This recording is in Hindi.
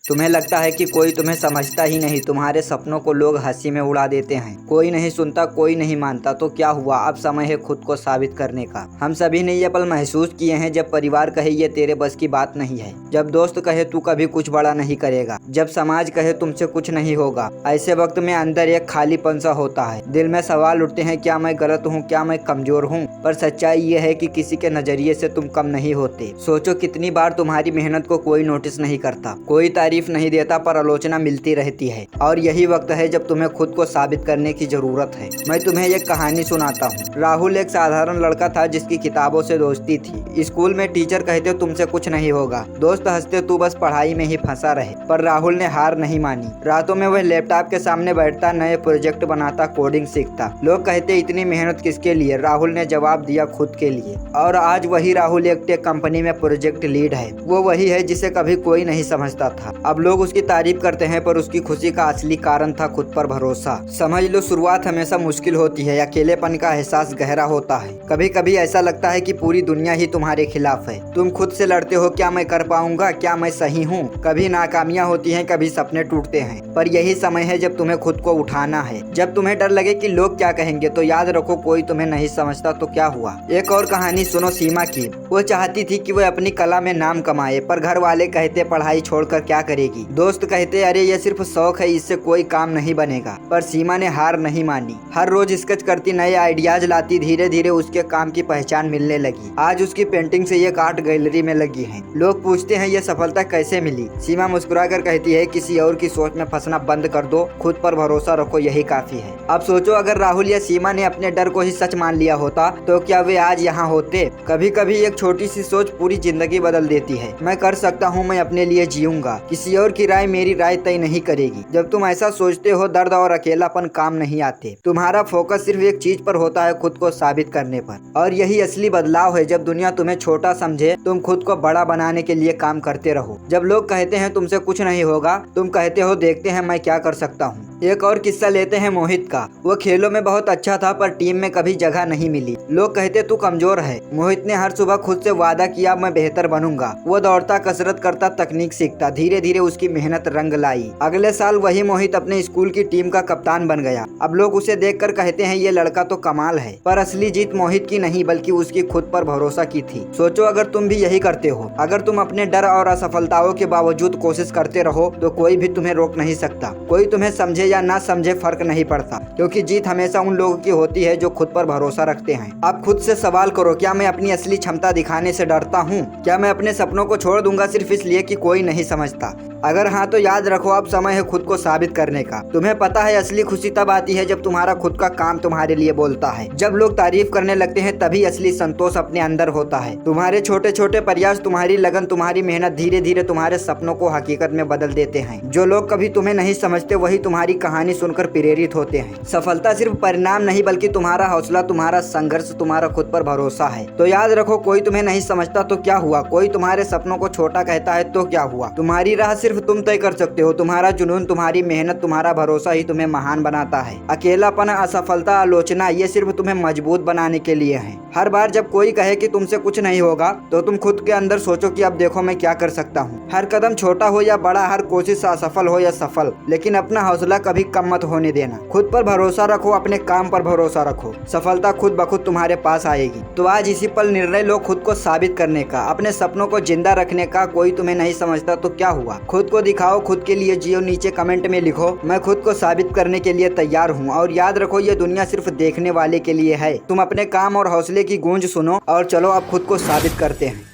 तुम्हें लगता है कि कोई तुम्हें समझता ही नहीं, तुम्हारे सपनों को लोग हंसी में उड़ा देते हैं। कोई नहीं सुनता, कोई नहीं मानता, तो क्या हुआ, अब समय है खुद को साबित करने का। हम सभी ने ये पल महसूस किए हैं, जब परिवार कहे ये तेरे बस की बात नहीं है, जब दोस्त कहे तू कभी कुछ बड़ा नहीं करेगा, जब समाज कहे तुमसे कुछ नहीं होगा। ऐसे वक्त में अंदर एक खालीपन सा होता है। दिल में सवाल उठते हैं, क्या मैं गलत हूँ, क्या मैं कमजोर हूँ। पर सच्चाई ये है कि किसी के नजरिए से तुम कम नहीं होते। सोचो कितनी बार तुम्हारी मेहनत को कोई नोटिस नहीं करता, कोई तारीफ नहीं देता, पर आलोचना मिलती रहती है। और यही वक्त है जब तुम्हें खुद को साबित करने की जरूरत है। मैं तुम्हें एक कहानी सुनाता हूँ। राहुल एक साधारण लड़का था जिसकी किताबों से दोस्ती थी। स्कूल में टीचर कहते तुमसे कुछ नहीं होगा, दोस्त हंसते तू बस पढ़ाई में ही फंसा रहे। पर राहुल ने हार नहीं मानी। रातों में वह लैपटॉप के सामने बैठता, नए प्रोजेक्ट बनाता, कोडिंग सीखता। लोग कहते इतनी मेहनत किसके लिए। राहुल ने जवाब दिया, खुद के लिए। और आज वही राहुल एक टेक कंपनी में प्रोजेक्ट लीड है। वो वही है जिसे कभी कोई नहीं समझता था। अब लोग उसकी तारीफ करते हैं, पर उसकी खुशी का असली कारण था खुद पर भरोसा। समझ लो, शुरुआत हमेशा मुश्किल होती है। अकेलेपन का एहसास गहरा होता है। कभी कभी ऐसा लगता है कि पूरी दुनिया ही तुम्हारे खिलाफ है। तुम खुद से लड़ते हो, क्या मैं कर पाऊंगा, क्या मैं सही हूँ। कभी नाकामियां होती हैं, कभी सपने टूटते हैं। पर यही समय है जब तुम्हें खुद को उठाना है। जब तुम्हें डर लगे कि लोग क्या कहेंगे, तो याद रखो कोई तुम्हें नहीं समझता तो क्या हुआ। एक और कहानी सुनो सीमा की। वो चाहती थी कि वह अपनी कला में नाम कमाए, पर घर वाले कहते पढ़ाई छोड़कर क्या करेगी। दोस्त कहते अरे ये सिर्फ शौक है, इससे कोई काम नहीं बनेगा। पर सीमा ने हार नहीं मानी। हर रोज स्केच करती, नए आइडियाज लाती। धीरे धीरे उसके काम की पहचान मिलने लगी। आज उसकी पेंटिंग से एक आर्ट गैलरी में लगी है। लोग पूछते हैं ये सफलता कैसे मिली। सीमा मुस्कुराकर कहती है किसी और की सोच में फंसना बंद कर दो, खुद पर भरोसा रखो, यही काफी है। अब सोचो अगर राहुल या सीमा ने अपने डर को ही सच मान लिया होता तो क्या वे आज यहाँ होते। कभी कभी एक छोटी सी सोच पूरी जिंदगी बदल देती है। मैं कर सकता हूँ, मैं अपने लिए जीऊंगा, किसी और की राय मेरी राय तय नहीं करेगी। जब तुम ऐसा सोचते हो, दर्द और अकेलापन काम नहीं आते। तुम्हारा फोकस सिर्फ एक चीज पर होता है, खुद को साबित करने पर। और यही असली बदलाव है। जब दुनिया तुम्हें छोटा समझे, तुम खुद को बड़ा बनाने के लिए काम करते रहो। जब लोग कहते हैं तुमसे कुछ नहीं होगा, तुम कहते हो देखते हैं मैं क्या कर सकता हूँ। एक और किस्सा लेते हैं मोहित का। वो खेलों में बहुत अच्छा था, पर टीम में कभी जगह नहीं मिली। लोग कहते तू कमजोर है। मोहित ने हर सुबह खुद से वादा किया, मैं बेहतर बनूंगा। वो दौड़ता, कसरत करता, तकनीक सीखता। धीरे धीरे उसकी मेहनत रंग लाई। अगले साल वही मोहित अपने स्कूल की टीम का कप्तान बन गया। अब लोग उसे देखकर कहते हैं ये लड़का तो कमाल है। पर असली जीत मोहित की नहीं, बल्कि उसकी खुद पर भरोसा की थी। सोचो अगर तुम भी यही करते हो, अगर तुम अपने डर और असफलताओं के बावजूद कोशिश करते रहो, तो कोई भी तुम्हें रोक नहीं सकता। कोई तुम्हें समझे या ना समझे फर्क नहीं पड़ता, क्योंकि जीत हमेशा उन लोगों की होती है जो खुद पर भरोसा रखते हैं। अब खुद से सवाल करो, क्या मैं अपनी असली क्षमता दिखाने से डरता हूँ? क्या मैं अपने सपनों को छोड़ दूंगा सिर्फ इसलिए कि कोई नहीं समझता? अगर हाँ, तो याद रखो अब समय है खुद को साबित करने का। तुम्हें पता है असली खुशी तब आती है जब तुम्हारा खुद का काम तुम्हारे लिए बोलता है। जब लोग तारीफ करने लगते हैं, तभी असली संतोष अपने अंदर होता है। तुम्हारे छोटे छोटे प्रयास, तुम्हारी लगन, तुम्हारी मेहनत धीरे धीरे तुम्हारे सपनों को हकीकत में बदल देते हैं। जो लोग कभी तुम्हें नहीं समझते, वही तुम्हारी कहानी सुनकर प्रेरित होते हैं। सफलता सिर्फ परिणाम नहीं, बल्कि तुम्हारा हौसला, तुम्हारा संघर्ष, तुम्हारा खुद पर भरोसा है। तो याद रखो, कोई तुम्हें नहीं समझता तो क्या हुआ, कोई तुम्हारे सपनों को छोटा कहता है तो क्या हुआ। तुम्हारी राह सिर्फ तुम तय कर सकते हो। तुम्हारा जुनून, तुम्हारी मेहनत, तुम्हारा भरोसा ही तुम्हें महान बनाता है। अकेलापन, असफलता, आलोचना, ये सिर्फ तुम्हें मजबूत बनाने के लिए है। हर बार जब कोई कहे कि तुमसे कुछ नहीं होगा, तो तुम खुद के अंदर सोचो कि अब देखो मैं क्या कर सकता हूँ। हर कदम छोटा हो या बड़ा, हर कोशिश असफल हो या सफल, लेकिन अपना हौसला कभी कम मत होने देना। खुद पर भरोसा रखो, अपने काम पर भरोसा रखो। सफलता खुद ब खुद तुम्हारे पास आएगी। तो आज इसी पल निर्णय लो खुद को साबित करने का, अपने सपनों को जिंदा रखने का। कोई तुम्हें नहीं समझता तो क्या हुआ, खुद को दिखाओ, खुद के लिए जियो। नीचे कमेंट में लिखो, मैं खुद को साबित करने के लिए तैयार हूँ। और याद रखो, ये दुनिया सिर्फ देखने वाले के लिए है। तुम अपने काम और हौसले की गूंज सुनो और चलो अब खुद को साबित करते हैं।